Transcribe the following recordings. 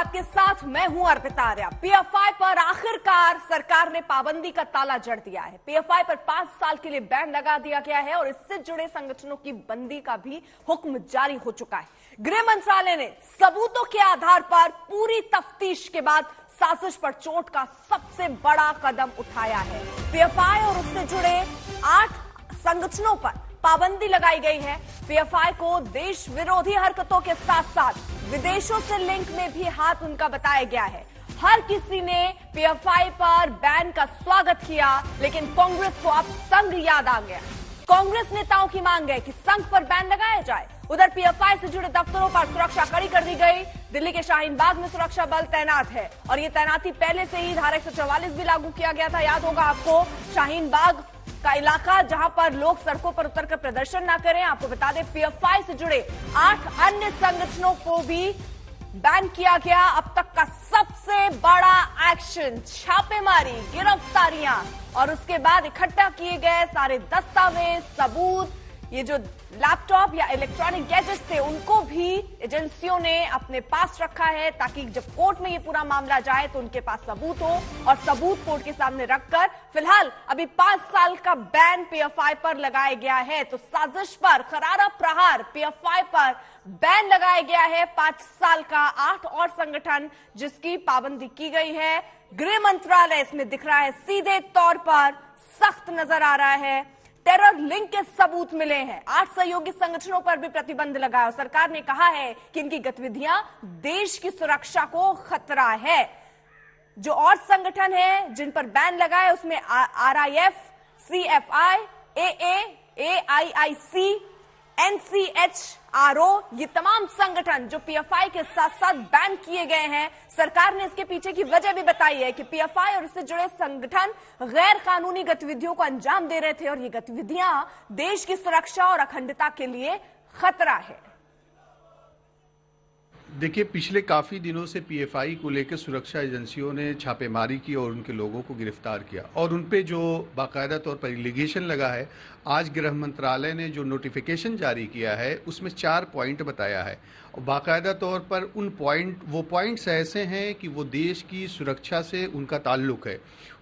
आपके साथ मैं हूं अर्पिता आर्या। पीएफआई पर आखिरकार सरकार ने पाबंदी का ताला जड़ दिया है। पीएफआई पर 5 साल के लिए बैन लगा दिया गया है और इससे जुड़े संगठनों की बंदी का भी हुक्म जारी हो चुका है। गृह मंत्रालय ने सबूतों के आधार पर पूरी तफ्तीश के बाद साजिश पर चोट का सबसे बड़ा कदम उठाया है। पीएफआई और उससे जुड़े 8 संगठनों पर पाबंदी लगाई गई है। पीएफआई को देश विरोधी हरकतों के साथ साथ विदेशों से लिंक में भी हाथ उनका बताया गया है। हर किसी ने पीएफआई पर बैन का स्वागत किया, लेकिन कांग्रेस को अब संघ याद आ गया। कांग्रेस नेताओं की मांग है कि संघ पर बैन लगाया जाए। उधर पीएफआई से जुड़े दफ्तरों पर सुरक्षा कड़ी कर दी गई। दिल्ली के शाहीन बाग में सुरक्षा बल तैनात है और ये तैनाती पहले से ही धारा 144 भी लागू किया गया था। याद होगा आपको, शाहीन बाग का इलाका जहां पर लोग सड़कों पर उतरकर प्रदर्शन ना करें। आपको बता दें, पीएफआई से जुड़े 8 अन्य संगठनों को भी बैन किया गया। अब तक का सबसे बड़ा एक्शन, छापेमारी, गिरफ्तारियां और उसके बाद इकट्ठा किए गए सारे दस्तावेज, सबूत, ये जो लैपटॉप या इलेक्ट्रॉनिक गैजेट्स थे उनको भी एजेंसियों ने अपने पास रखा है ताकि जब कोर्ट में ये पूरा मामला जाए तो उनके पास सबूत हो और सबूत कोर्ट के सामने रखकर फिलहाल अभी 5 साल का बैन पीएफआई पर लगाया गया है। तो साजिश पर करारा प्रहार, पीएफआई पर बैन लगाया गया है। 5 साल का 8 और संगठन जिसकी पाबंदी की गई है। गृह मंत्रालय इसमें दिख रहा है सीधे तौर पर सख्त नजर आ रहा है। टेरर लिंक के सबूत मिले हैं। 8 सहयोगी संगठनों पर भी प्रतिबंध लगा है। सरकार ने कहा है कि इनकी गतिविधियां देश की सुरक्षा को खतरा है। जो और संगठन हैं जिन पर बैन लगा है उसमें आरआईएफ, सीएफआई, एए, एआईआईसी, एनसीएचआरओ, ये तमाम संगठन जो पीएफआई के साथ साथ बैन किए गए हैं। सरकार ने इसके पीछे की वजह भी बताई है कि पीएफआई और इससे जुड़े संगठन गैर कानूनी गतिविधियों को अंजाम दे रहे थे और ये गतिविधियां देश की सुरक्षा और अखंडता के लिए खतरा है। देखिए, पिछले काफ़ी दिनों से पीएफआई को लेकर सुरक्षा एजेंसियों ने छापेमारी की और उनके लोगों को गिरफ्तार किया और उन पे जो बाकायदा तौर पर एलिगेशन लगा है, आज गृह मंत्रालय ने जो नोटिफिकेशन जारी किया है उसमें 4 पॉइंट बताया है और बाकायदा तौर पर वो पॉइंट्स ऐसे हैं कि वो देश की सुरक्षा से उनका ताल्लुक है।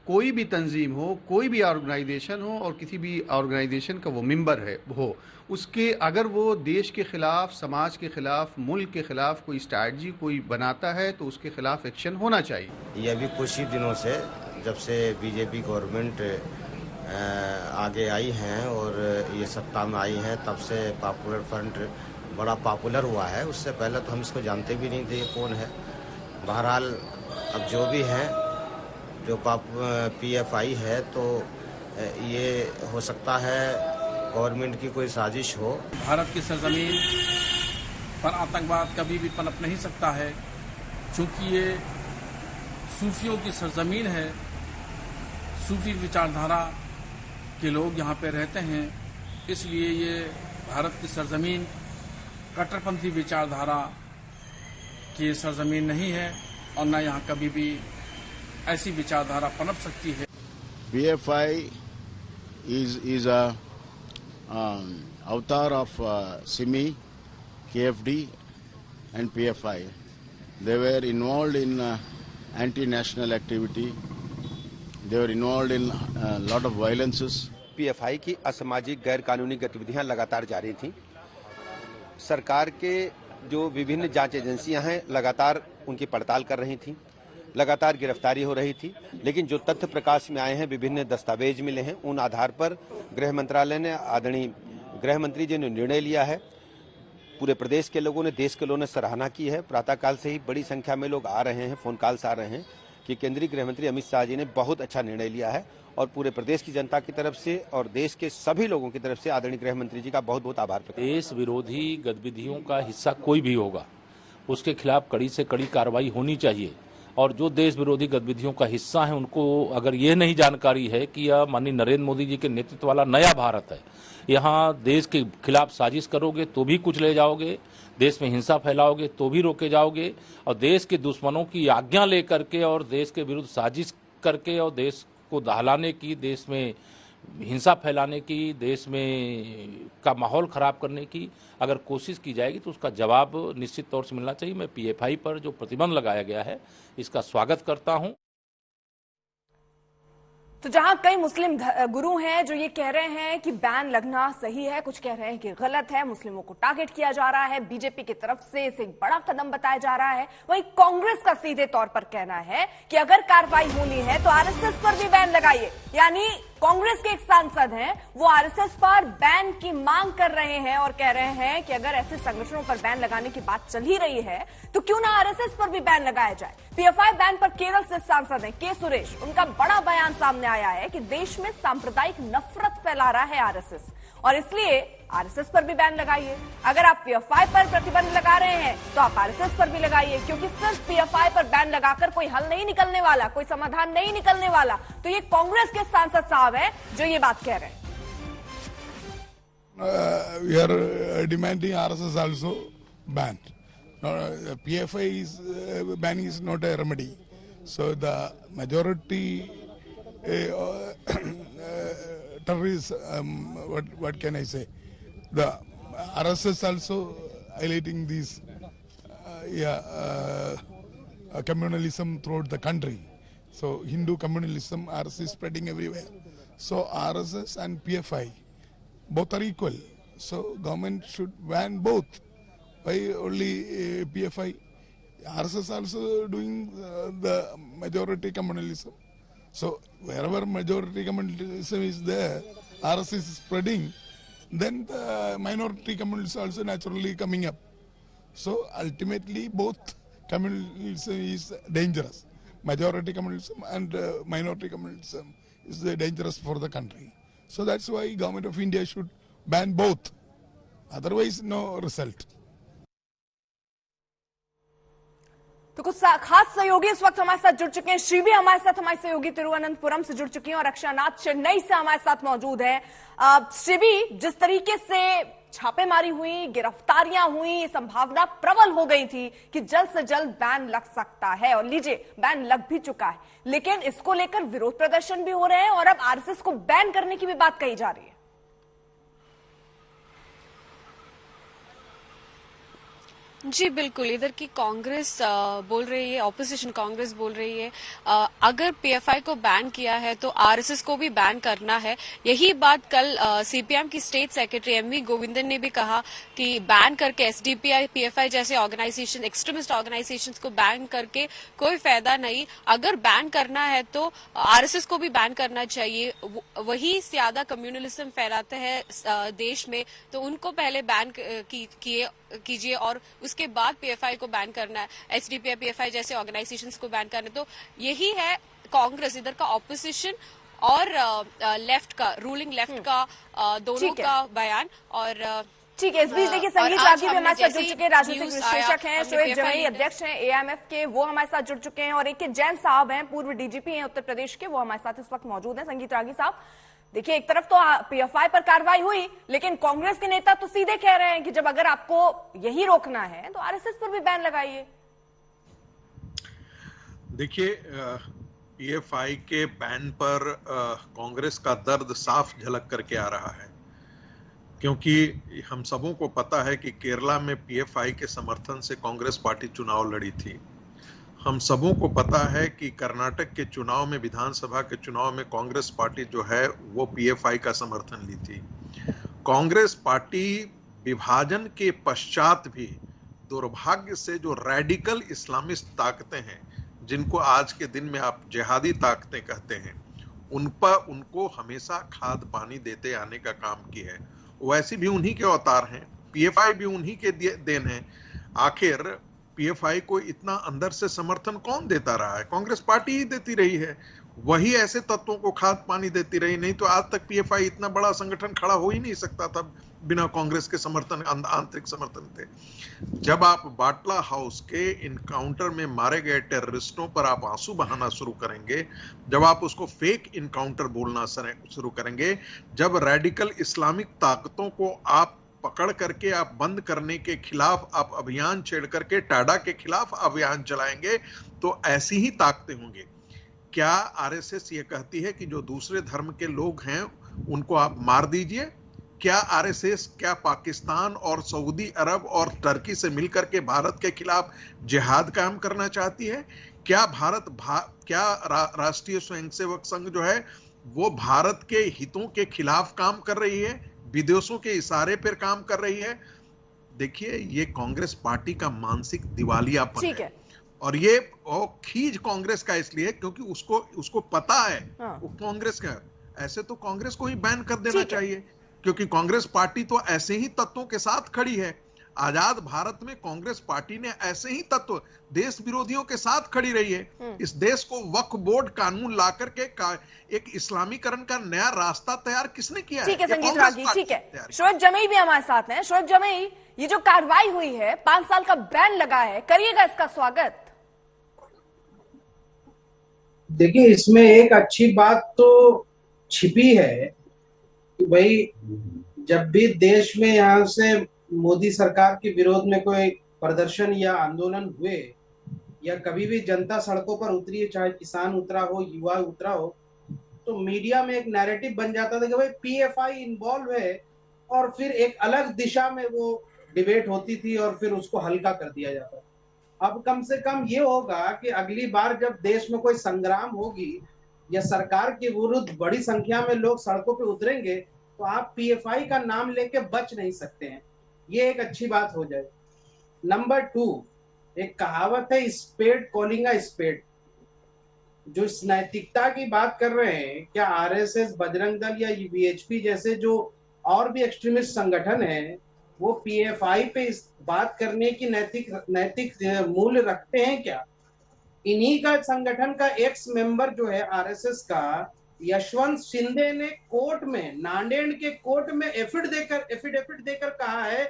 कोई भी तंजीम हो, कोई भी ऑर्गेनाइजेशन हो और किसी भी ऑर्गेनाइजेशन का वो मेंबर हो, उसके अगर वो देश के खिलाफ, समाज के खिलाफ, मुल्क के खिलाफ कोई स्ट्रैटेजी कोई बनाता है तो उसके खिलाफ एक्शन होना चाहिए। ये अभी कुछ ही दिनों से जब से बीजेपी गवर्नमेंट आगे आई हैं और ये सत्ता में आई हैं, तब से पॉपुलर फ्रंट बड़ा पॉपुलर हुआ है। उससे पहले तो हम इसको जानते भी नहीं थे ये कौन है। बहरहाल अब जो भी है, जो पीएफआई है, तो ये हो सकता है गवर्नमेंट की कोई साजिश हो। भारत की सरजमीन पर आतंकवाद कभी भी पनप नहीं सकता है, क्योंकि ये सूफियों की सरजमीन है। सूफी विचारधारा के लोग यहाँ पे रहते हैं, इसलिए ये भारत की सरजमीन कट्टरपंथी विचारधारा की सरजमीन नहीं है और न यहाँ कभी भी ऐसी विचारधारा पनप सकती है। PFI is a avatar of SIMI, KFD and PFI. They were involved in anti-national activity. They were involved in a lot of violences. PFI की असामाजिक गैर कानूनी गतिविधियां लगातार जारी थीं। सरकार के जो विभिन्न जांच एजेंसियां हैं लगातार उनकी पड़ताल कर रही थीं, लगातार गिरफ्तारी हो रही थी, लेकिन जो तथ्य प्रकाश में आए हैं, विभिन्न दस्तावेज मिले हैं, उन आधार पर गृह मंत्रालय ने, आदरणीय गृह मंत्री जी ने निर्णय लिया है। पूरे प्रदेश के लोगों ने, देश के लोगों ने सराहना की है। प्रातःकाल से ही बड़ी संख्या में लोग आ रहे हैं, फोन कॉल्स आ रहे हैं कि केंद्रीय गृह मंत्री अमित शाह जी ने बहुत अच्छा निर्णय लिया है और पूरे प्रदेश की जनता की तरफ से और देश के सभी लोगों की तरफ से आदरणीय गृह मंत्री जी का बहुत बहुत आभार प्रकट। देश विरोधी गतिविधियों का हिस्सा कोई भी होगा, उसके खिलाफ कड़ी से कड़ी कार्रवाई होनी चाहिए और जो देश विरोधी गतिविधियों का हिस्सा है उनको अगर ये नहीं जानकारी है कि यह माननीय नरेंद्र मोदी जी के नेतृत्व वाला नया भारत है, यहाँ देश के खिलाफ साजिश करोगे तो भी कुछ ले जाओगे, देश में हिंसा फैलाओगे तो भी रोके जाओगे और देश के दुश्मनों की आज्ञा लेकर के और देश के विरुद्ध साजिश करके और देश को दहलाने की, देश में हिंसा फैलाने की, देश में का माहौल ख़राब करने की अगर कोशिश की जाएगी तो उसका जवाब निश्चित तौर से मिलना चाहिए। मैं पीएफआई पर जो प्रतिबंध लगाया गया है इसका स्वागत करता हूं। तो जहां कई मुस्लिम गुरु हैं जो ये कह रहे हैं कि बैन लगना सही है, कुछ कह रहे हैं कि गलत है, मुस्लिमों को टारगेट किया जा रहा है, बीजेपी की तरफ से इसे एक बड़ा कदम बताया जा रहा है, वहीं कांग्रेस का सीधे तौर पर कहना है कि अगर कार्रवाई होनी है तो आरएसएस पर भी बैन लगाइए। यानी कांग्रेस के एक सांसद हैं, वो आरएसएस पर बैन की मांग कर रहे हैं और कह रहे हैं कि अगर ऐसे संगठनों पर बैन लगाने की बात चल ही रही है तो क्यों ना आरएसएस पर भी बैन लगाया जाए। पीएफआई बैन पर केरल से सांसद हैं के सुरेश, उनका बड़ा बयान सामने आया है कि देश में सांप्रदायिक नफरत फैला रहा है आरएसएस और इसलिए आरएसएस पर भी बैन लगाइए। अगर आप पीएफआई पर प्रतिबंध लगा रहे हैं तो आप आरएसएस पर भी लगाइए, क्योंकि सिर्फ पीएफआई पर बैन लगाकर कोई हल नहीं निकलने वाला, कोई समाधान नहीं निकलने वाला। तो ये कांग्रेस के सांसद साहब हैं जो ये बात कह रहे हैं। We are demanding RSS also banned. PFI is ban is not a remedy. So the majority terrorists, what can I say? The RSS also highlighting these communalism throughout the country. So Hindu communalism, RSS spreading everywhere. So RSS and PFI, both are equal. So government should ban both. Why only PFI? RSS also doing the majority communalism. So wherever majority communalism is there, RSS is spreading, then the minority communalism is also naturally coming up. So ultimately both communalism is dangerous. Majority communalism and minority communalism is dangerous for the country. So that's why government of India should ban both. Otherwise no result. तो कुछ खास सहयोगी इस वक्त हमारे साथ जुड़ चुके हैं। श्री भी हमारे साथ, हमारे सहयोगी तिरुवनंतपुरम से जुड़ चुकी हैं और अक्षयनाथ चेन्नई से हमारे साथ मौजूद है। श्री भी, जिस तरीके से छापेमारी हुई, गिरफ्तारियां हुई, संभावना प्रबल हो गई थी कि जल्द से जल्द बैन लग सकता है और लीजिए बैन लग भी चुका है, लेकिन इसको लेकर विरोध प्रदर्शन भी हो रहे हैं और अब आरएसएस को बैन करने की भी बात कही जा रही है। जी बिल्कुल, इधर की कांग्रेस बोल रही है, ऑपोजिशन कांग्रेस बोल रही है अगर पीएफआई को बैन किया है तो आरएसएस को भी बैन करना है। यही बात कल सीपीएम की स्टेट सेक्रेटरी एमवी गोविंदन ने भी कहा कि बैन करके एसडीपीआई, पीएफआई जैसे ऑर्गेनाइजेशन, एक्सट्रीमिस्ट ऑर्गेनाइजेशंस को बैन करके कोई फायदा नहीं। अगर बैन करना है तो आरएसएस को भी बैन करना चाहिए। वही ज्यादा कम्युनलिज्म फैलाते हैं देश में, तो उनको पहले बैन कीजिए और उसके बाद पीएफआई को बैन करना है, एसडीपीआई, पीएफआई जैसे ऑर्गेनाइजेशंस को बैन करना है। तो यही है कांग्रेस इधर का ऑपोजिशन और लेफ्ट का, रूलिंग लेफ्ट का दोनों का बयान। और ठीक है, इस बीच देखिए संगीत रागी भी हमारे साथ जुड़ चुके हैं, राजनीतिक विश्लेषक हैं, शोएब जमई अध्यक्ष हैं एआईएमएफ के, वो हमारे साथ जुड़ चुके हैं और एक जैन साहब हैं, पूर्व डीजीपी हैं उत्तर प्रदेश के, वो हमारे साथ इस वक्त मौजूद हैं। संगीत रागी साहब, देखिए एक तरफ तो पीएफआई पर कार्रवाई हुई, लेकिन कांग्रेस के नेता तो सीधे कह रहे हैं कि जब अगर आपको यही रोकना है तो आरएसएस पर भी बैन लगाइए। देखिए पीएफआई के बैन पर कांग्रेस का दर्द साफ झलक करके आ रहा है, क्योंकि हम सबों को पता है कि केरला में पीएफआई के समर्थन से कांग्रेस पार्टी चुनाव लड़ी थी। हम सबों को पता है कि कर्नाटक के चुनाव में, विधानसभा के चुनाव में कांग्रेस पार्टी जो है वो पीएफआई का समर्थन ली थी। कांग्रेस पार्टी विभाजन के पश्चात भी दुर्भाग्य से जो रेडिकल इस्लामिस्ट ताकतें हैं, जिनको आज के दिन में आप जिहादी ताकतें कहते हैं, उनको हमेशा खाद पानी देते आने का काम की है। वैसे भी उन्हीं के अवतार हैं, पीएफआई भी उन्हीं के देन है। आखिर पीएफआई को इतना अंदर से समर्थन कौन देता रहा है? कांग्रेस पार्टी ही देती रही है, वही ऐसे तत्वों को खाद पानी देती रही, नहीं तो आज तक पीएफआई इतना बड़ा संगठन खड़ा हो ही नहीं सकता था बिना कांग्रेस के समर्थन, आंतरिक समर्थन थे। जब आप बाटला हाउस के इनकाउंटर में मारे गए टेररिस्टों पर आप आंसू बहाना शुरू करेंगे, जब आप उसको फेक इनकाउंटर बोलना शुरू करेंगे, जब रेडिकल इस्लामिक ताकतों को आप पकड़ करके आप बंद करने के खिलाफ आप अभियान छेड़ करके टाडा के खिलाफ अभियान चलाएंगे, तो ऐसी ही ताकतें होंगी। क्या आरएसएस ये कहती है कि जो दूसरे धर्म के लोग हैं उनको आप मार दीजिए। क्या आरएसएस, क्या पाकिस्तान और सऊदी अरब और टर्की से मिलकर के भारत के खिलाफ जिहाद कायम करना चाहती है? क्या राष्ट्रीय स्वयंसेवक संघ जो है वो भारत के हितों के खिलाफ काम कर रही है, विदेशों के इशारे पर काम कर रही है? देखिए, ये कांग्रेस पार्टी का मानसिक दिवालियापन है। और ये खींच कांग्रेस का इसलिए क्योंकि उसको पता है वो कांग्रेस का, ऐसे तो कांग्रेस को ही बैन कर देना चाहिए, क्योंकि कांग्रेस पार्टी तो ऐसे ही तत्वों के साथ खड़ी है। आजाद भारत में कांग्रेस पार्टी ने ऐसे ही तत्व, देश विरोधियों के साथ खड़ी रही है। इस देश को वक्फ बोर्ड कानून ला करके एक इस्लामीकरण का नया रास्ता तैयार किसने किया है? ठीक है संगीत रागी, ठीक है। शोएब जमई भी हमारे साथ हैं। शोएब जमई, ये जो कार्रवाई हुई है, 5 साल का बैन लगा है, करिएगा इसका स्वागत? देखिए, इसमें एक अच्छी बात तो छिपी है कि भाई जब भी देश में यहाँ से मोदी सरकार के विरोध में कोई प्रदर्शन या आंदोलन हुए या कभी भी जनता सड़कों पर उतरी है, चाहे किसान उतरा हो, युवा उतरा हो, तो मीडिया में एक नैरेटिव बन जाता था कि भाई पीएफआई इन्वॉल्व है, और फिर एक अलग दिशा में वो डिबेट होती थी और फिर उसको हल्का कर दिया जाता। अब कम से कम ये होगा कि अगली बार जब देश में कोई संग्राम होगी या सरकार के विरुद्ध बड़ी संख्या में लोग सड़कों पे उतरेंगे, तो आप पीएफआई का नाम लेके बच नहीं सकते हैं। ये एक अच्छी बात हो जाए। नंबर 2, एक कहावत है, स्पेड कॉलिंग अ स्पेड। जो इस नैतिकता की बात कर रहे हैं, क्या आरएसएस, बजरंग दल या वीएचपी जैसे जो और भी एक्सट्रीमिस्ट संगठन है, वो पीएफआई पे इस बात करने की नैतिक मूल्य रखते हैं क्या? इन्हीं का संगठन का एक्स मेंबर जो है आरएसएस का, यशवंत शिंदे ने कोर्ट में, नांदेड़ के कोर्ट में एफिडेविट देकर कहा है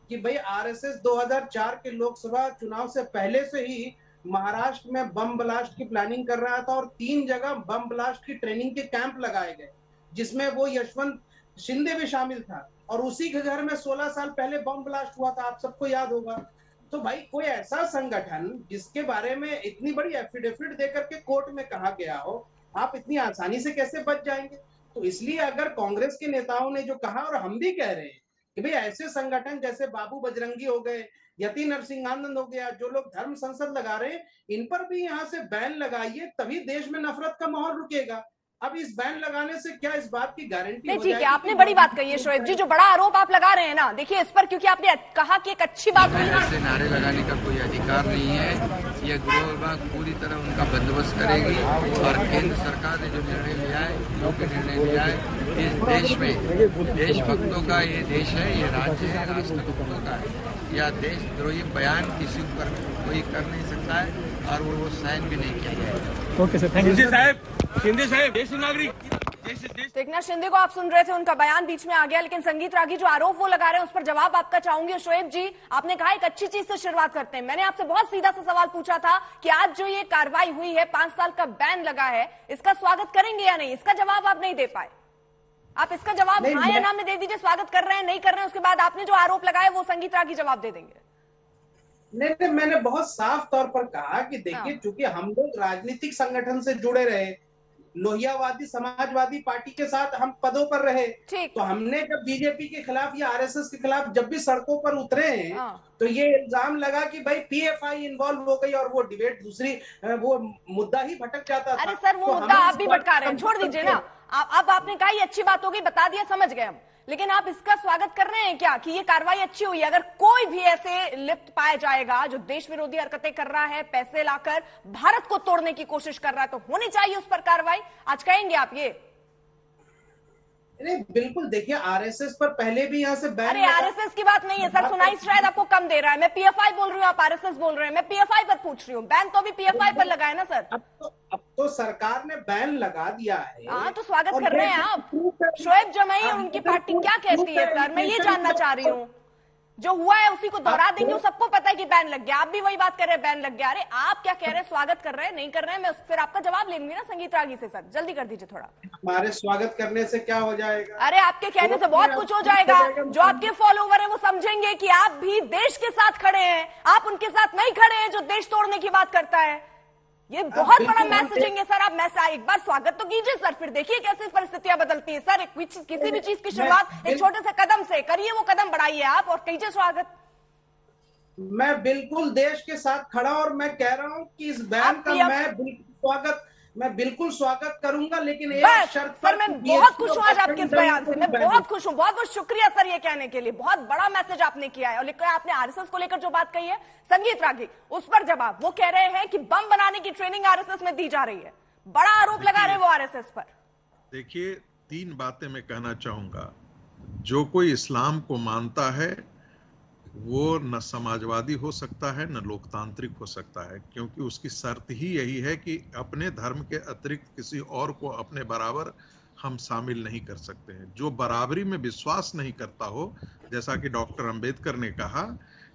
कि भाई आरएसएस 2004 के लोकसभा चुनाव से पहले से ही महाराष्ट्र में बम ब्लास्ट की प्लानिंग कर रहा था, और 3 जगह बम ब्लास्ट की ट्रेनिंग के कैंप लगाए गए, जिसमें वो यशवंत शिंदे भी शामिल था, और उसी के घर में 16 साल पहले बम ब्लास्ट हुआ था, आप सबको याद होगा। तो भाई कोई ऐसा संगठन जिसके बारे में इतनी बड़ी एफिडेविट देकर के कोर्ट में कहा गया हो, आप इतनी आसानी से कैसे बच जाएंगे? तो इसलिए अगर कांग्रेस के नेताओं ने जो कहा, और हम भी कह रहे हैं कि भाई ऐसे संगठन जैसे बाबू बजरंगी हो गए, यति नरसिंहानंद हो गया, जो लोग धर्म संसद लगा रहे हैं, इन पर भी यहाँ से बैन लगाइए, तभी देश में नफरत का माहौल रुकेगा। अब इस बैन लगाने से क्या इस बात की गारंटी नहीं? ठीक है, आपने बड़ी बात कही है शोएब जी, जो बड़ा आरोप आप लगा रहे हैं ना, देखिए इस पर, क्योंकि आपने कहा कि एक अच्छी बात हुई ना, ऐसे नारे लगाने का कोई अधिकार नहीं है। यह गृह विभाग पूरी तरह उनका बंदोबस्त करेगी, और केंद्र सरकार ने जो निर्णय लिया है, योग्य निर्णय लिया है, इस देश में देशभक्तों का ये देश है, ये राज्य है, राष्ट्रभक्तों का है। यह देशद्रोही बयान किसी पर कोई कर नहीं सकता है, और वो साइन भी नहीं किया जाएगा। Okay sir, thank you. Shinde साहब, देश नागरिक, देखना, शिंदे को आप सुन रहे थे, उनका बयान बीच में आ गया, लेकिन संगीत रागी जो आरोप वो लगा रहे हैं उस पर जवाब आपका चाहूंगी। शोएब जी, आपने कहा एक अच्छी चीज से शुरुआत करते हैं। मैंने आपसे बहुत सीधा सा सवाल पूछा था कि आज जो ये कार्रवाई हुई है, 5 साल का बैन लगा है, इसका स्वागत करेंगे या नहीं? इसका जवाब आप नहीं दे पाए। आप इसका जवाब हाँ या ना में दे दीजिए, स्वागत कर रहे हैं, नहीं कर रहे हैं, उसके बाद आपने जो आरोप लगाया वो संगीत रागी जवाब दे देंगे। नहीं, मैंने बहुत साफ तौर पर कहा कि देखिए, चूंकि हम लोग राजनीतिक संगठन से जुड़े रहे, लोहियावादी समाजवादी पार्टी के साथ हम पदों पर रहे, तो हमने जब बीजेपी के खिलाफ या आरएसएस के खिलाफ जब भी सड़कों पर उतरे हैं, तो ये इल्जाम लगा कि भाई पीएफआई इन्वॉल्व हो गई, और वो डिबेट दूसरी, वो मुद्दा ही भटक जाता था। अरे सर, वो मुद्दा आप भी भटका रहे हैं, छोड़ दीजिए ना। अब आपने कहा ये अच्छी बात होगी, बता दिया, समझ गए हम, लेकिन आप इसका स्वागत कर रहे हैं क्या कि ये कार्रवाई अच्छी हुई? अगर कोई भी ऐसे लिप्त पाया जाएगा जो देश विरोधी हरकतें कर रहा है, पैसे लाकर भारत को तोड़ने की कोशिश कर रहा है, तो होनी चाहिए उस पर कार्रवाई, आज कहेंगे आप ये? नहीं, बिल्कुल। देखिए, आरएसएस पर पहले भी यहाँ से बैन। अरे आरएसएस की बात नहीं है सर, सुनाई शायद आपको कम दे रहा है। मैं पीएफआई बोल रही हूँ, आप आरएसएस बोल रहे हैं, मैं पीएफआई पर पूछ रही हूँ। बैन तो अभी पीएफआई पर लगा है ना सर? अब तो सरकार ने बैन लगा दिया है। हाँ, तो स्वागत कर रहे हैं आप। शोएब जमई और उनकी पार्टी क्या कहती है सर? मैं ये जानना चाह रही हूँ। जो हुआ है उसी को दोहरा देंगे, सबको पता है कि बैन लग गया, आप भी वही बात कर रहे हैं, बैन लग गया। अरे आप क्या कह रहे हैं, स्वागत कर रहे हैं, नहीं कर रहे हैं? मैं फिर आपका जवाब ले लूंगी ना संगीत रागी से। सर जल्दी कर दीजिए थोड़ा। हमारे स्वागत करने से क्या हो जाएगा? अरे आपके कहने से बहुत कुछ हो जाएगा। जो आपके फॉलोवर है वो समझेंगे कि आप भी देश के साथ खड़े हैं, आप उनके साथ नहीं खड़े हैं जो देश तोड़ने की बात करता है। ये बहुत बड़ा मैसेजिंग है सर। आप एक बार स्वागत तो कीजिए सर, फिर देखिए कैसे परिस्थितियां बदलती हैं सर। किसी भी चीज की शुरुआत एक छोटे से कदम से करिए, वो कदम बढ़ाइए आप और कीजिए स्वागत। मैं बिल्कुल देश के साथ खड़ा और मैं कह रहा हूं कि इस बैन का मैं बिल्कुल स्वागत करूंगा, लेकिन एक शर्त पर। सर मैं बहुत खुश हूं आज आपके इस बयान से, मैं बहुत खुश हूं। बहुत बहुत शुक्रिया सर ये कहने के लिए, बहुत बड़ा मैसेज आपने किया है। और लेकर आपने आरएसएस को लेकर जो बात कही है संगीत रागी, उस पर जवाब वो कह रहे हैं कि बम बनाने की ट्रेनिंग आरएसएस में दी जा रही है, बड़ा आरोप लगा रहे वो आरएसएस पर। देखिए, 3 बातें मैं कहना चाहूंगा। जो कोई इस्लाम को मानता है वो न समाजवादी हो सकता है न लोकतांत्रिक हो सकता है, क्योंकि उसकी शर्त ही यही है कि अपने धर्म के अतिरिक्त किसी और को अपने बराबर हम शामिल नहीं कर सकते हैं। जो बराबरी में विश्वास नहीं करता हो, जैसा कि डॉक्टर अंबेडकर ने कहा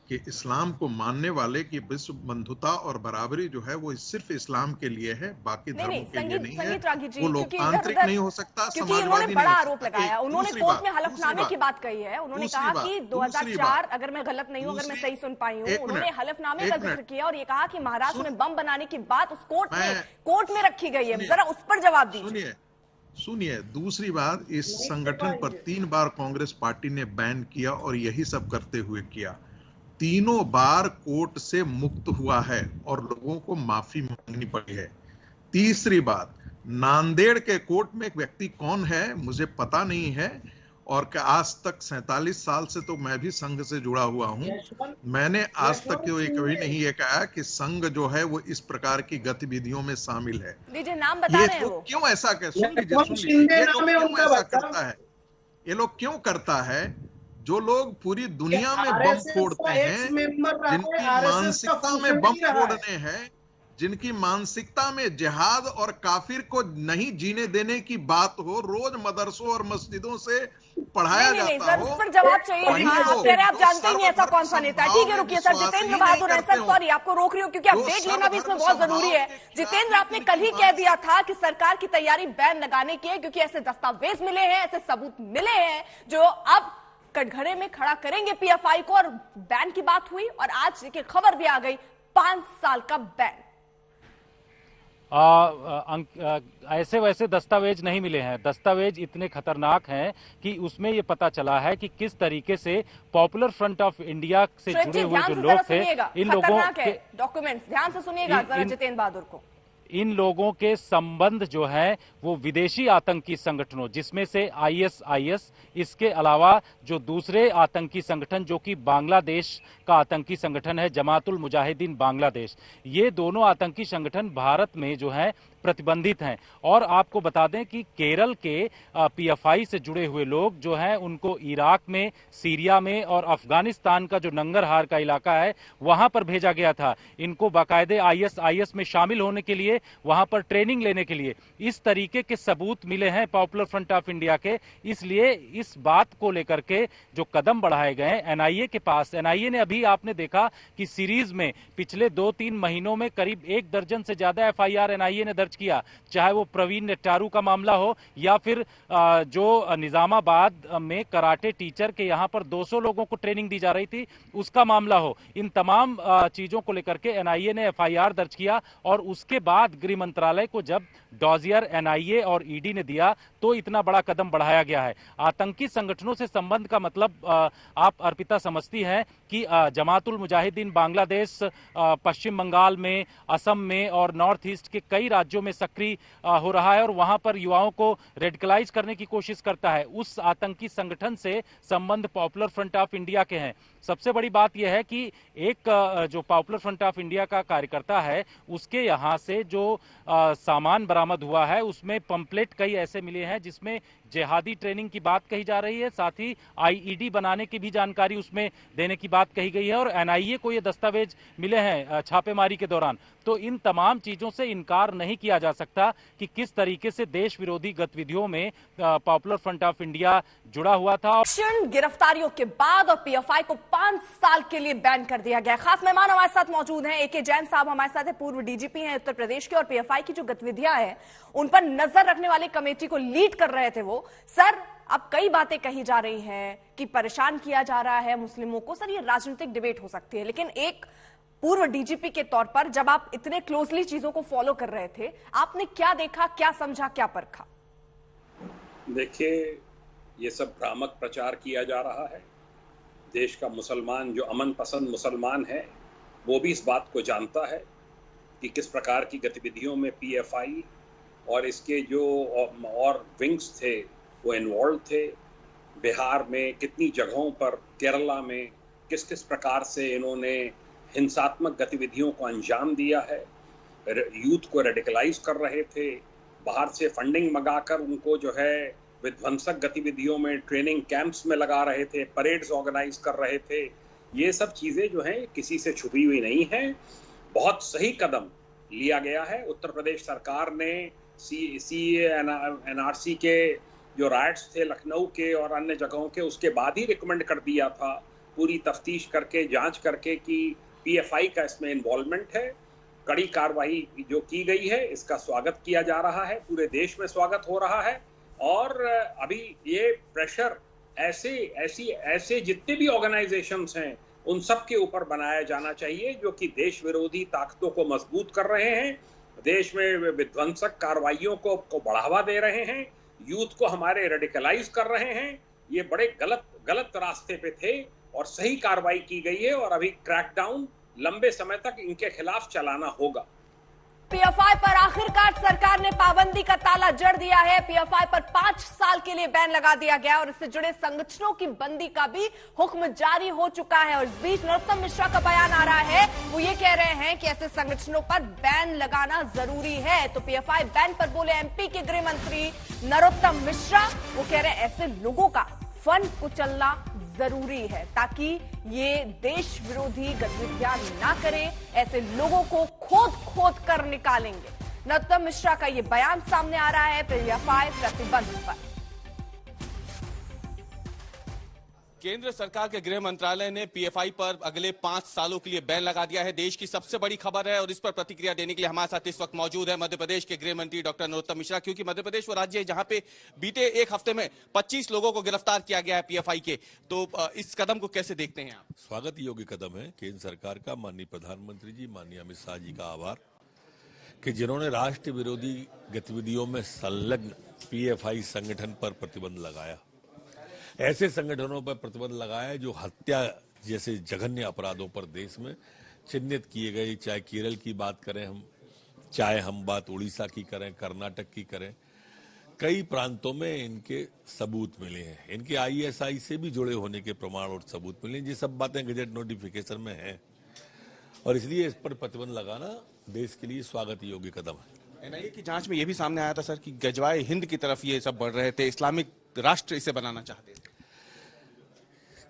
कि इस्लाम को मानने वाले की विश्व बंधुता और बराबरी जो है वो सिर्फ इस्लाम के लिए है, बाकी धर्मों के लिए नहीं है। वो लोकतांत्रिक नहीं हो सकता, समाजवादी नहीं। बड़ा आरोप लगाया, उन्होंने कोर्ट में हलफनामे की बात कही है। उन्होंने कहा कि 2004, अगर मैं गलत नहीं हूं, अगर मैं सही सुन पाई हूं, उन्होंने हलफनामे का जिक्र किया और ये कहा कि महाराष्ट्र में बम बनाने की बात उस कोर्ट में रखी गई है। जरा उस पर जवाब दीजिए। सुनिए, दूसरी बात, इस संगठन पर 3 बार कांग्रेस पार्टी ने बैन किया और यही सब करते हुए किया। तीनों बार कोर्ट से मुक्त हुआ है और लोगों को माफी मांगनी पड़ी है। तीसरी बात, नांदेड़ के कोर्ट में एक व्यक्ति कौन है मुझे पता नहीं है, और आज तक 47 साल से तो मैं भी संघ से जुड़ा हुआ हूं, मैंने आज तक कभी नहीं ये कहा कि संघ जो है वो इस प्रकार की गतिविधियों में शामिल है। नाम बता रहे हैं वो। क्यों ऐसा सुन लीजिए, ये लोग क्यों ऐसा करता है, ये लोग क्यों करता है? जो लोग पूरी दुनिया में बम फोड़ते हैं, जिनकी मानसिकता में बम फोड़ने हैं, जिनकी मानसिकता में जिहाद और काफिर को नहीं जीने देने की बात हो, रोज मदरसों और मस्जिदों से पढ़ाया जाता हो, उस पर जवाब चाहिए। आप जानते ही नहीं ऐसा कौन सा नेता है। ठीक है, रुकिए सर। जितेंद्र बहादुर है सर, सॉरी आपको रोक रही हूँ क्योंकि अपडेट लेना भी इसमें बहुत जरूरी है। जितेंद्र, आपने कल ही कह दिया था कि सरकार की तैयारी बैन लगाने की है, क्योंकि ऐसे दस्तावेज मिले हैं, ऐसे सबूत मिले हैं जो अब कटघरे में खड़ा करेंगे पीएफआई को, और बैन की बात हुई और आज देखिए खबर भी आ गई 5 साल का बैन। ऐसे वैसे दस्तावेज नहीं मिले हैं। दस्तावेज इतने खतरनाक हैं कि उसमें ये पता चला है कि किस तरीके से पॉपुलर फ्रंट ऑफ इंडिया से जुड़े हुए जो लोग थे, इन लोगों के डॉक्यूमेंट्स ध्यान से सुनिएगा जरा जितेंद्र बहादुर को। इन लोगों के संबंध जो है वो विदेशी आतंकी संगठनों, जिसमें से आईएसआईएस, इसके अलावा जो दूसरे आतंकी संगठन जो कि बांग्लादेश का आतंकी संगठन है, जमातुल मुजाहिदीन बांग्लादेश, ये दोनों आतंकी संगठन भारत में जो है प्रतिबंधित हैं। और आपको बता दें कि केरल के पीएफआई से जुड़े हुए लोग जो हैं उनको इराक में, सीरिया में और अफगानिस्तान का जो नंगरहार का इलाका है वहां पर भेजा गया था, इनको बाकायदे आईएसआईएस में शामिल होने के लिए, वहां पर ट्रेनिंग लेने के लिए। इस तरीके के सबूत मिले हैं पॉपुलर फ्रंट ऑफ इंडिया के। इसलिए इस बात को लेकर के जो कदम बढ़ाए गए एनआईए के पास, एनआईए ने अभी आपने देखा कि सीरीज में पिछले 2-3 महीनों में करीब 1 दर्जन से ज्यादा एफआईआर एनआईए ने दर्ज किया, चाहे वो प्रवीण नेट्टारू का मामला हो या फिर जो निजामाबाद में कराटे टीचर के यहां पर 200 लोगों को ट्रेनिंग दी जा रही थी उसका मामला हो। इन तमाम चीजों को लेकर के एनआईए ने एफआईआर दर्ज किया और उसके बाद गृह मंत्रालय को जब डॉजियर, एनआईए और ईडी ने दिया तो इतना बड़ा कदम बढ़ाया गया है। आतंकी संगठनों से संबंध का मतलब आप अर्पिता समझती हैं कि जमातुल मुजाहिदीन बांग्लादेश पश्चिम बंगाल में, असम में और नॉर्थ ईस्ट के कई राज्यों में सक्रिय हो रहा है और वहां पर युवाओं को रेडिकलाइज करने की कोशिश करता है। उस आतंकी संगठन से संबंध पॉपुलर फ्रंट ऑफ इंडिया के हैं। सबसे बड़ी बात यह है कि एक जो पॉपुलर फ्रंट ऑफ इंडिया का कार्यकर्ता है उसके यहां से जो सामान बरामद हुआ है उसमें पंपलेट कई ऐसे मिले हैं जिसमें जिहादी ट्रेनिंग की बात कही जा रही है, साथ ही आईईडी बनाने की भी जानकारी उसमें देने की बात कही गई है और एनआईए को ये दस्तावेज मिले हैं छापेमारी के दौरान। तो इन तमाम चीजों से इनकार नहीं किया जा सकता कि किस तरीके से देश विरोधी गतिविधियों में पॉपुलर फ्रंट ऑफ इंडिया जुड़ा हुआ था। गिरफ्तारियों के बाद और पीएफआई को 5 साल के लिए बैन कर दिया गया। खास मेहमान हमारे साथ मौजूद हैं, एके जैन साहब हमारे साथ है, पूर्व डीजीपी हैं उत्तर प्रदेश के, और पीएफआई की जो गतिविधियां हैं उन पर नजर रखने वाली कमेटी को लीड कर रहे थे वो। सर, अब कई बातें कही जा रही हैं कि परेशान किया जा रहा है मुस्लिमों को। सर, ये राजनीतिक डिबेट हो सकती है, लेकिन एक पूर्व डीजीपी के तौर पर जब आप इतने क्लोजली चीजों को फॉलो कर रहे थे, आपने क्या देखा, क्या समझा, क्या परखा? देखिए, ये सब भ्रामक प्रचार किया जा रहा है। देश का मुसलमान, जो अमन पसंद मुसलमान है, वो भी इस बात को जानता है कि किस प्रकार की गतिविधियों में पीएफआई और इसके जो और विंग्स थे वो इन्वॉल्व थे। बिहार में कितनी जगहों पर, केरला में किस किस प्रकार से इन्होंने हिंसात्मक गतिविधियों को अंजाम दिया है। यूथ को रेडिकलाइज कर रहे थे, बाहर से फंडिंग मंगाकर उनको जो है विध्वंसक गतिविधियों में, ट्रेनिंग कैंप्स में लगा रहे थे, परेड्स ऑर्गेनाइज कर रहे थे। ये सब चीजें जो हैं किसी से छुपी हुई नहीं है। बहुत सही कदम लिया गया है। उत्तर प्रदेश सरकार ने एनआरसी के जो राइट्स थे लखनऊ के और अन्य जगहों के, उसके बाद ही रिकमेंड कर दिया था, पूरी तफ्तीश करके, जांच करके कि पीएफआई का इसमें इन्वॉल्वमेंट है। कड़ी कार्रवाई जो की गई है, इसका स्वागत किया जा रहा है, पूरे देश में स्वागत हो रहा है। और अभी ये प्रेशर ऐसे जितने भी ऑर्गेनाइजेशंस हैं उन सब के ऊपर बनाया जाना चाहिए जो कि देश विरोधी ताकतों को मजबूत कर रहे हैं, देश में विध्वंसक कार्रवाइयों को बढ़ावा दे रहे हैं, यूथ को हमारे रेडिकलाइज कर रहे हैं। ये बड़े गलत रास्ते पे थे और सही कार्रवाई की गई है और अभी क्रैकडाउन लंबे समय तक इनके खिलाफ चलाना होगा। पीएफआई पर आखिरकार सरकार ने पाबंदी का ताला जड़ दिया है। पीएफआई पर 5 साल के लिए बैन लगा दिया गया और इससे जुड़े संगठनों की बंदी का भी हुक्म जारी हो चुका है। और इस बीच नरोत्तम मिश्रा का बयान आ रहा है, वो ये कह रहे हैं कि ऐसे संगठनों पर बैन लगाना जरूरी है। तो पीएफआई बैन पर बोले एमपी के गृह मंत्री नरोत्तम मिश्रा। वो कह रहे हैं ऐसे लोगों का फंड कुचलना जरूरी है ताकि ये देश विरोधी गतिविधियां ना करें। ऐसे लोगों को खोद कर निकालेंगे। नरोत्तम मिश्रा का ये बयान सामने आ रहा है पीएफआई प्रतिबंध पर। केंद्र सरकार के गृह मंत्रालय ने पीएफआई पर अगले 5 सालों के लिए बैन लगा दिया है। देश की सबसे बड़ी खबर है और इस पर प्रतिक्रिया देने के लिए हमारे साथ इस वक्त मौजूद है मध्य प्रदेश के गृह मंत्री डॉक्टर नरोत्तम मिश्रा, क्योंकि मध्य प्रदेश वो राज्य है जहां पे बीते एक हफ्ते में 25 लोगों को गिरफ्तार किया गया है पीएफआई के। तो इस कदम को कैसे देखते हैं आप? स्वागत योग्य कदम है केंद्र सरकार का। माननीय प्रधानमंत्री जी, माननीय अमित शाह जी का आभार कि जिन्होंने राष्ट्र विरोधी गतिविधियों में संलग्न पीएफआई संगठन पर प्रतिबंध लगाया। ऐसे संगठनों पर प्रतिबंध लगाया जो हत्या जैसे जघन्य अपराधों पर देश में चिन्हित किए गए, चाहे केरल की बात करें हम, चाहे हम बात उड़ीसा की करें, कर्नाटक की करें, कई प्रांतों में इनके सबूत मिले हैं। इनके आईएसआई से भी जुड़े होने के प्रमाण और सबूत मिले हैं। ये सब बातें गजट नोटिफिकेशन में हैं और इसलिए इस पर प्रतिबंध लगाना देश के लिए स्वागत योग्य कदम है। एनआईए की जांच में यह भी सामने आया था सर कि गजवाए हिंद की तरफ ये सब बढ़ रहे थे, इस्लामिक राष्ट्र इसे बनाना चाहते थे।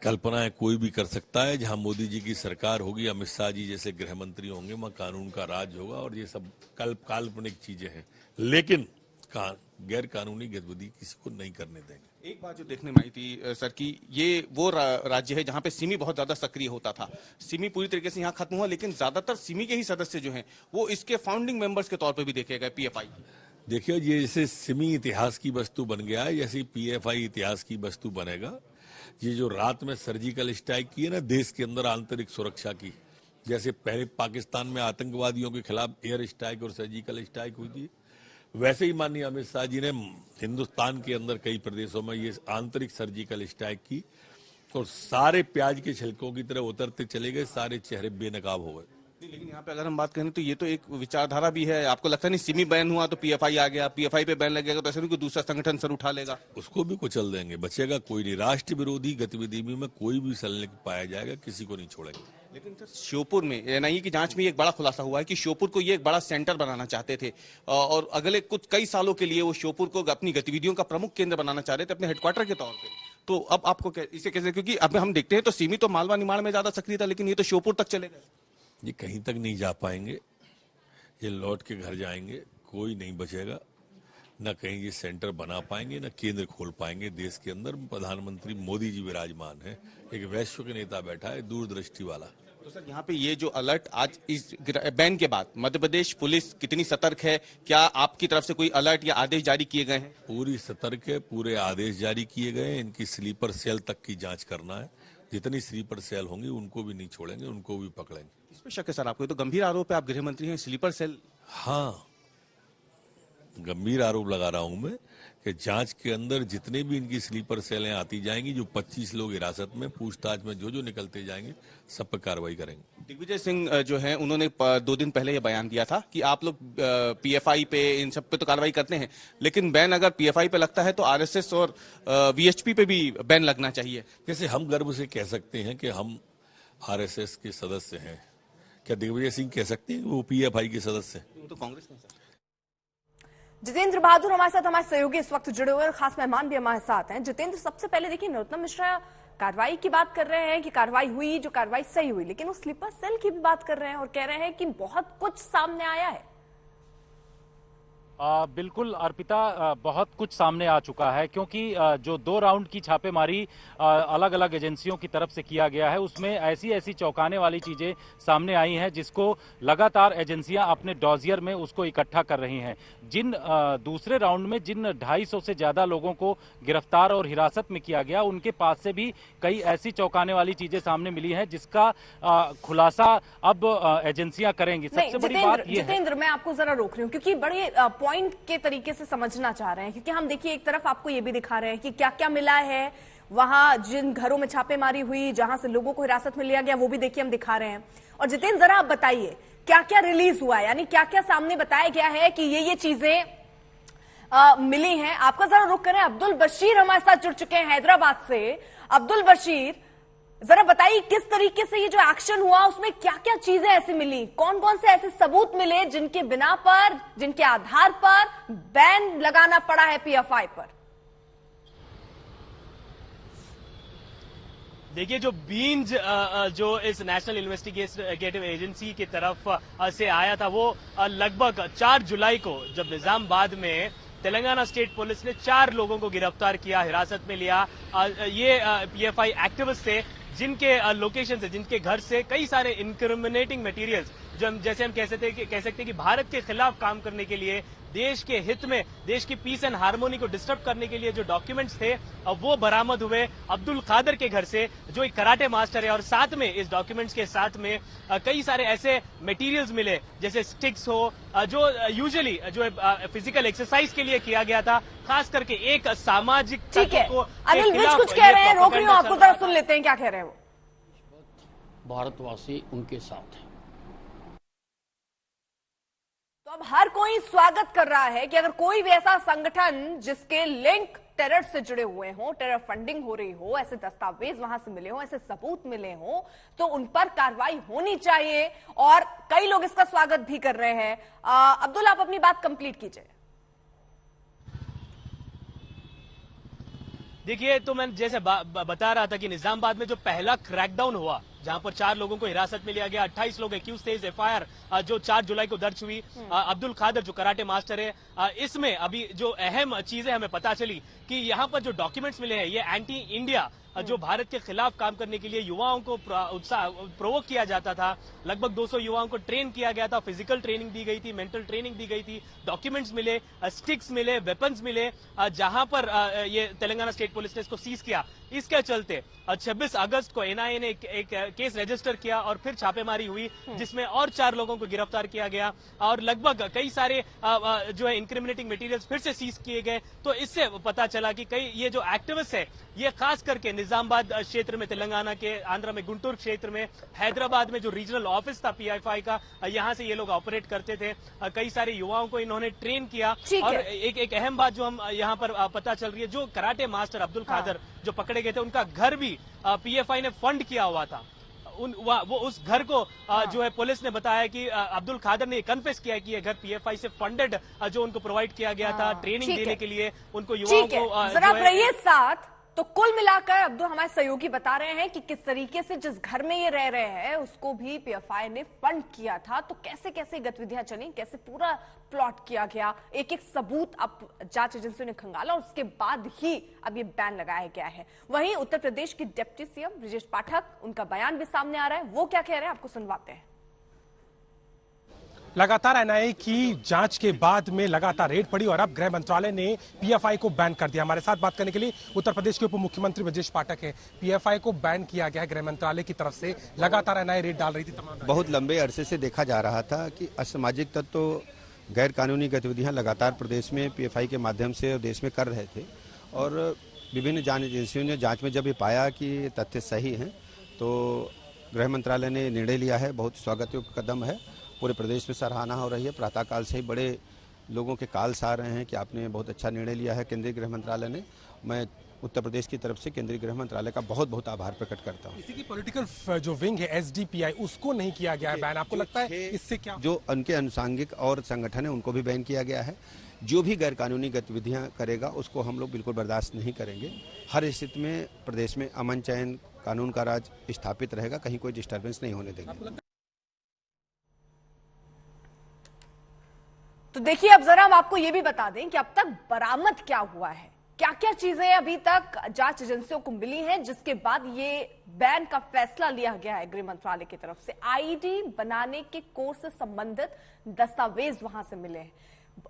कल्पनाएं कोई भी कर सकता है। जहां मोदी जी की सरकार होगी, अमित शाह जी जैसे गृह मंत्री होंगे, वहां कानून का राज होगा और ये सब काल्पनिक चीजें हैं, लेकिन गैर कानूनी गतिविधि किसी को नहीं करने देंगे। एक बात जो देखने में आई थी सर कि ये वो राज्य है जहां पे सिमी बहुत ज्यादा सक्रिय होता था। सिमी पूरी तरीके से यहाँ खत्म हुआ, लेकिन ज्यादातर सिमी के ही सदस्य जो हैं वो इसके फाउंडिंग मेंबर्स के तौर पे भी देखे गए पीएफआई। देखिए, ये जैसे सिमी इतिहास की वस्तु बन गया है, जैसे पीएफआई इतिहास की वस्तु बनेगा। ये जो रात में सर्जिकल स्ट्राइक की है ना देश के अंदर आंतरिक सुरक्षा की, जैसे पहले पाकिस्तान में आतंकवादियों के खिलाफ एयर स्ट्राइक और सर्जिकल स्ट्राइक हुई थी, वैसे ही माननीय अमित शाह जी ने हिंदुस्तान के अंदर कई प्रदेशों में ये आंतरिक सर्जिकल स्ट्राइक की और सारे प्याज के छिलकों की तरह उतरते चले गए, सारे चेहरे बेनकाब हो गए। लेकिन यहाँ पे अगर हम बात करें तो ये तो एक विचारधारा भी है। आपको लगता नहीं सिमी बैन हुआ तो पीएफआई आ गया, पीएफआई पे बैन लगेगा तो ऐसे नहीं कोई दूसरा संगठन सर उठा लेगा? उसको भी कुचल देंगे, बचेगा कोई नहीं। राष्ट्र विरोधी गतिविधि में कोई भी संलग्न पाया जाएगा, किसी को नहीं छोड़ेंगे। लेकिन सर श्योपुर में एनआईए की जांच में एक बड़ा खुलासा हुआ है कि श्योपुर को ये एक बड़ा सेंटर बनाना चाहते थे और अगले कई सालों के लिए वो श्योपुर को अपनी गतिविधियों का प्रमुख केंद्र बनाना चाह रहे थे अपने हेडक्वार्टर के तौर पर। तो अब आपको इसे कैसे, क्योंकि अब हम देखते हैं तो सिमी तो मालवा निमाड़ में ज्यादा सक्रिय था, लेकिन ये तो श्योपुर तक चले गए। ये कहीं तक नहीं जा पाएंगे, ये लौट के घर जाएंगे, कोई नहीं बचेगा। न कहीं ये सेंटर बना पाएंगे, न केंद्र खोल पाएंगे देश के अंदर। प्रधानमंत्री मोदी जी विराजमान है, एक वैश्विक नेता बैठा है, दूरदृष्टि वाला। तो सर यहाँ पे ये जो अलर्ट आज इस बैन के बाद मध्य प्रदेश पुलिस कितनी सतर्क है? क्या आपकी तरफ से कोई अलर्ट या आदेश जारी किए गए हैं? पूरी सतर्क है, पूरे आदेश जारी किए गए हैं। इनकी स्लीपर सेल तक की जांच करना है। जितनी स्लीपर सेल होंगी उनको भी नहीं छोड़ेंगे, उनको भी पकड़ेंगे। इसमें शक है सर आपको? ये तो गंभीर आरोप है, आप गृह मंत्री हैं। Sleeper cell? हाँ, गंभीर आरोप लगा रहा हूं मैं कि जांच के अंदर जितने भी इनकी स्लीपर सेलें आती जाएंगी, जो 25 लोग हिरासत में पूछताछ में जो निकलते जाएंगे, सब पर कार्रवाई करेंगे। दिग्विजय सिंह जो हैं उन्होंने 2 दिन पहले ये बयान दिया था कि आप लोग पीएफआई पे इन सब पे तो कार्रवाई करते हैं, लेकिन बैन अगर पीएफआई पे लगता है तो आरएसएस और वीएचपी पे भी बैन लगना चाहिए। जैसे हम गर्व से कह सकते हैं कि हम आरएसएस के सदस्य हैं, क्या दिग्विजय सिंह कह सकते हैं वो पीएफआई के सदस्य हैं? वो तो कांग्रेस में सर। जितेंद्र बहादुर हमारे साथ, हमारे सहयोगी इस वक्त जुड़े हुए और खास मेहमान भी हमारे साथ हैं। जितेंद्र, सबसे पहले देखिए, नरोत्तम मिश्रा कार्रवाई की बात कर रहे हैं कि कार्रवाई हुई, जो कार्रवाई सही हुई, लेकिन वो स्लीपर सेल की भी बात कर रहे हैं और कह रहे हैं कि बहुत कुछ सामने आया है। बिल्कुल अर्पिता, बहुत कुछ सामने आ चुका है, क्योंकि जो 2 राउंड की छापेमारी अलग अलग एजेंसियों की तरफ से किया गया है, उसमें ऐसी चौंकाने वाली चीजें सामने आई हैं जिसको लगातार एजेंसियां अपने डॉजियर में उसको इकट्ठा कर रही हैं। जिन दूसरे राउंड में जिन 250 से ज्यादा लोगों को गिरफ्तार और हिरासत में किया गया, उनके पास से भी कई ऐसी चौंकाने वाली चीजें सामने मिली हैं जिसका खुलासा अब एजेंसियां करेंगी। सबसे बड़ी बात ये है, जितेंद्र, मैं आपको जरा रोक रही हूँ क्योंकि बड़े पॉइंट के तरीके से समझना चाह रहे हैं, क्योंकि हम देखिए एक तरफ आपको ये भी दिखा रहे हैं कि क्या क्या मिला है वहां, जिन घरों में छापेमारी हुई, जहां से लोगों को हिरासत में लिया गया, वो भी देखिए हम दिखा रहे हैं। और जितेंद्र, जरा आप बताइए क्या क्या रिलीज हुआ है, यानी क्या क्या सामने बताया गया है कि ये चीजें मिली हैं। आपका जरा रुख करें, अब्दुल बशीर हमारे साथ जुड़ चुके हैं हैदराबाद से। अब्दुल बशीर, जरा बताइए किस तरीके से ये जो एक्शन हुआ उसमें क्या क्या चीजें ऐसी मिली, कौन कौन से ऐसे सबूत मिले जिनके बिना पर, जिनके आधार पर बैन लगाना पड़ा है पीएफआई पर? देखिए, जो बीन्स जो इस नेशनल इन्वेस्टिगेटिव एजेंसी की तरफ से आया था, वो लगभग 4 जुलाई को जब निजामाबाद में तेलंगाना स्टेट पुलिस ने 4 लोगों को गिरफ्तार किया, हिरासत में लिया। ये पीएफआई एक्टिविस्ट थे जिनके लोकेशन से, जिनके घर से कई सारे इंक्रिमिनेटिंग मटेरियल्स, जो जैसे हम कह सकते हैं कि भारत के खिलाफ काम करने के लिए, देश के हित में, देश की पीस एंड हार्मोनी को डिस्टर्ब करने के लिए जो डॉक्यूमेंट्स थे वो बरामद हुए अब्दुल खादर के घर से, जो एक कराटे मास्टर है। और साथ में इस डॉक्यूमेंट्स के साथ में कई सारे ऐसे मटेरियल्स मिले, जैसे स्टिक्स हो, जो यूजुअली जो फिजिकल एक्सरसाइज के लिए किया गया था, खास करके एक सामाजिक तत्व को। अनिल विज कुछ कह रहे हैं, रोक रही हूं आपको, जरा सुन लेते हैं क्या कह रहे हैं वो। भारतवासी उनके साथ है। तो अब हर कोई स्वागत कर रहा है कि अगर कोई भी ऐसा संगठन जिसके लिंक टेरर से जुड़े हुए हों, टेरर फंडिंग हो रही हो, ऐसे दस्तावेज वहां से मिले हों, ऐसे सबूत मिले हों, तो उन पर कार्रवाई होनी चाहिए और कई लोग इसका स्वागत भी कर रहे हैं। अब्दुल, आप अपनी बात कंप्लीट कीजिए। देखिए, तो मैं जैसे बता रहा था कि निजामाबाद में जो पहला क्रैकडाउन हुआ, जहां पर 4 लोगों को हिरासत में लिया गया, 28 लोग एक्यूज थे। इस एफआईआर जो 4 जुलाई को दर्ज हुई, अब्दुल खादर जो कराटे मास्टर है, इसमें अभी जो अहम चीजें हमें पता चली कि यहां पर जो डॉक्यूमेंट्स मिले हैं, ये एंटी इंडिया, जो भारत के खिलाफ काम करने के लिए युवाओं को प्रोवोक किया जाता था। लगभग 200 युवाओं को ट्रेन किया गया था, फिजिकल ट्रेनिंग दी गई थी, मेंटल ट्रेनिंग दी गई थी। डॉक्यूमेंट्स मिले, स्टिक्स मिले, वेपन्स मिले, जहां पर ये तेलंगाना स्टेट पुलिस ने इसको सीज किया। इसके चलते 26 अगस्त को एनआईए ने एक केस रजिस्टर किया और फिर छापेमारी हुई, जिसमें और 4 लोगों को गिरफ्तार किया गया और लगभग कई सारे जो है इंक्रिमिनेटिंग मटेरियल्स फिर से सीज किए गए। तो इससे पता चला कि कई ये जो एक्टिविस्ट है, ये खास करके निजामाबाद क्षेत्र में, तेलंगाना के, आंध्र में गुंटूर क्षेत्र में, हैदराबाद में जो रीजनल ऑफिस था पीएफआई का, यहां से ये लोग ऑपरेट करते थे। कई सारे युवाओं को इन्होंने ट्रेन किया। और एक अहम बात जो हम यहाँ पर पता चल रही है, जो कराटे मास्टर अब्दुल खादर जो पकड़े गए थे, उनका घर भी पीएफआई ने फंड किया हुआ था। वो उस घर को जो है पुलिस ने बताया कि अब्दुल खादर ने कन्फेस किया कि ये घर पीएफआई से फंडेड जो उनको प्रोवाइड किया गया था ट्रेनिंग देने के लिए, उनको युवाओं को। जरा रहिए साथ, तो कुल मिलाकर अब्दुल हमारे सहयोगी बता रहे हैं कि किस तरीके से जिस घर में ये रह रहे हैं उसको भी पीएफआई ने फंड किया था, तो कैसे कैसे गतिविधियां चली, कैसे पूरा प्लॉट किया गया, एक एक सबूत अब जांच एजेंसियों ने खंगाला और उसके बाद ही अब ये बैन लगाया गया है। वहीं उत्तर प्रदेश की डिप्टी सीएम ब्रजेश पाठक, उनका बयान भी सामने आ रहा है, वो क्या कह रहे हैं आपको सुनवाते हैं। लगातार एनआईए की जांच के बाद में लगातार रेड पड़ी और अब गृह मंत्रालय ने पीएफआई को बैन कर दिया। हमारे साथ बात करने के लिए उत्तर प्रदेश के उप मुख्यमंत्री ब्रजेश पाठक हैं। पीएफआई को बैन किया गया है गृह मंत्रालय की तरफ से, लगातार एनआईए रेड डाल रही थी तमाम। बहुत लंबे अरसे से देखा जा रहा था कि असामाजिक तत्व गैर कानूनी गतिविधियां लगातार प्रदेश में पीएफआई के माध्यम से देश में कर रहे थे और विभिन्न जांच एजेंसियों ने जांच में जब ये पाया कि तथ्य सही हैं तो गृह मंत्रालय ने निर्णय लिया है। बहुत स्वागत योग्य कदम है, पूरे प्रदेश में सराहना हो रही है। प्रातःकाल से ही बड़े लोगों के कॉल्स आ रहे हैं कि आपने बहुत अच्छा निर्णय लिया है केंद्रीय गृह मंत्रालय ने। मैं उत्तर प्रदेश की तरफ से केंद्रीय गृह मंत्रालय का बहुत बहुत आभार प्रकट करता हूं। इसी की पॉलिटिकल जो विंग है एसडीपीआई, उसको नहीं किया गया है बैन। आपको लगता है इससे क्या? जो उनके अनुसांगिक और संगठन है उनको भी बैन किया गया है। जो भी गैर कानूनी गतिविधियां करेगा उसको हम लोग बिल्कुल बर्दाश्त नहीं करेंगे। हर स्थिति में प्रदेश में अमन चैन कानून का राज स्थापित रहेगा, कहीं कोई डिस्टर्बेंस नहीं होने देंगे। तो देखिए अब जरा हम आपको यह भी बता दें कि अब तक बरामद क्या हुआ है, क्या क्या चीजें अभी तक जांच एजेंसियों को मिली हैं जिसके बाद ये बैन का फैसला लिया गया है गृह मंत्रालय की तरफ से। आईडी बनाने के कोर्स से संबंधित दस्तावेज वहां से मिले हैं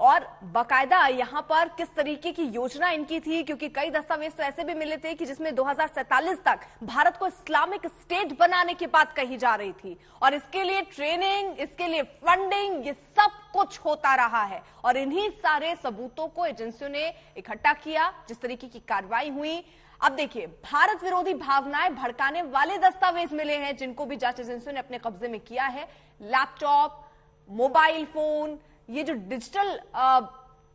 और बाकायदा यहां पर किस तरीके की योजना इनकी थी, क्योंकि कई दस्तावेज तो ऐसे भी मिले थे कि जिसमें 2047 तक भारत को इस्लामिक स्टेट बनाने की बात कही जा रही थी और इसके लिए ट्रेनिंग, इसके लिए फंडिंग, ये सब कुछ होता रहा है और इन्हीं सारे सबूतों को एजेंसियों ने इकट्ठा किया। जिस तरीके की कार्रवाई हुई, अब देखिए भारत विरोधी भावनाएं भड़काने वाले दस्तावेज मिले हैं जिनको भी जांच एजेंसियों ने अपने कब्जे में किया है। लैपटॉप, मोबाइल फोन, ये जो डिजिटल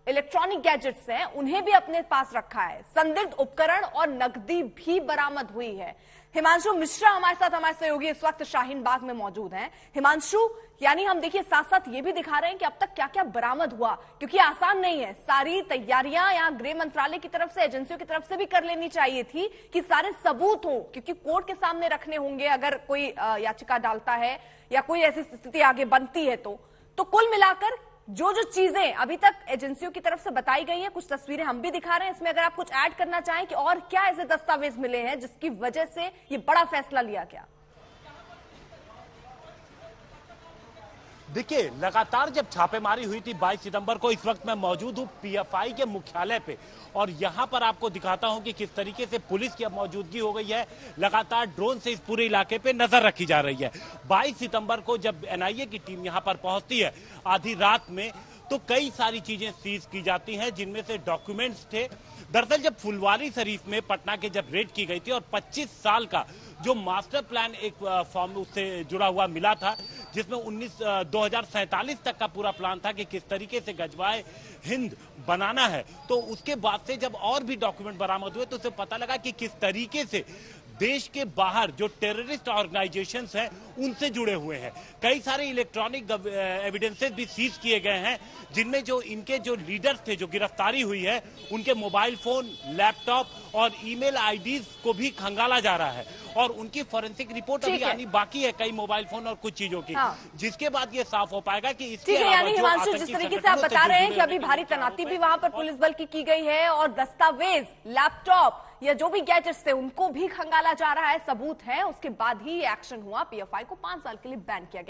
इलेक्ट्रॉनिक गैजेट्स हैं उन्हें भी अपने पास रखा है। संदिग्ध उपकरण और नकदी भी बरामद हुई है। हिमांशु मिश्रा हमारे साथ, हमारे सहयोगी इस वक्त शाहीन बाग में मौजूद हैं। हिमांशु, यानी हम देखिए साथ साथ ये भी दिखा रहे हैं कि अब तक क्या क्या बरामद हुआ, क्योंकि आसान नहीं है। सारी तैयारियां यहाँ गृह मंत्रालय की तरफ से, एजेंसियों की तरफ से भी कर लेनी चाहिए थी कि सारे सबूत हो, क्योंकि कोर्ट के सामने रखने होंगे अगर कोई याचिका डालता है या कोई ऐसी स्थिति आगे बनती है तो कुल मिलाकर जो जो चीजें अभी तक एजेंसियों की तरफ से बताई गई हैं, कुछ तस्वीरें हम भी दिखा रहे हैं, इसमें अगर आप कुछ ऐड करना चाहें कि और क्या ऐसे दस्तावेज मिले हैं जिसकी वजह से ये बड़ा फैसला लिया गया। देखिए लगातार जब छापेमारी हुई थी 22 सितंबर को, इस वक्त मैं मौजूद हूं पीएफआई के मुख्यालय पे और यहां पर आपको दिखाता हूं कि किस तरीके से पुलिस की अब मौजूदगी हो गई है। लगातार ड्रोन से इस पूरे इलाके पे नजर रखी जा रही है। 22 सितंबर को जब एनआईए की टीम यहां पर पहुंचती है आधी रात में, तो कई सारी चीजें सीज की जाती हैं जिनमें से डॉक्यूमेंट्स थे। दरअसल जब फुलवारी शरीफ में पटना के जब रेड की गई थी और 25 साल का जो मास्टर प्लान एक फॉर्म उससे जुड़ा हुआ मिला था, जिसमें 2047 तक का पूरा प्लान था कि किस तरीके से गजवाए हिंद बनाना है, तो उसके बाद से जब और भी डॉक्यूमेंट बरामद हुए तो उसे पता लगा कि किस तरीके से देश के बाहर जो टेररिस्ट ऑर्गेनाइजेशंस हैं उनसे जुड़े हुए हैं। कई सारे इलेक्ट्रॉनिक एविडेंसेस भी सीज किए गए हैं जिनमें जो इनके जो लीडर्स थे, जो गिरफ्तारी हुई है, उनके मोबाइल फोन, लैपटॉप और ईमेल आईडीज को भी खंगाला जा रहा है और उनकी फॉरेंसिक रिपोर्ट अभी आनी बाकी है, कई मोबाइल फोन और कुछ चीजों की, जिसके बाद ये साफ हो पाएगा कि इसके यानी हिमांशु, जिस तरीके से आप बता रहे हैं कि अभी भारी तैनाती भी वहां पर पुलिस बल की गई है और दस्तावेज, लैपटॉप या जो भी गैजेट्स थे उनको भी खंगाला जा रहा है, सबूत है, उसके बाद ही एक्शन हुआ। पीएफआई को 5 साल के लिए बैन किया गया।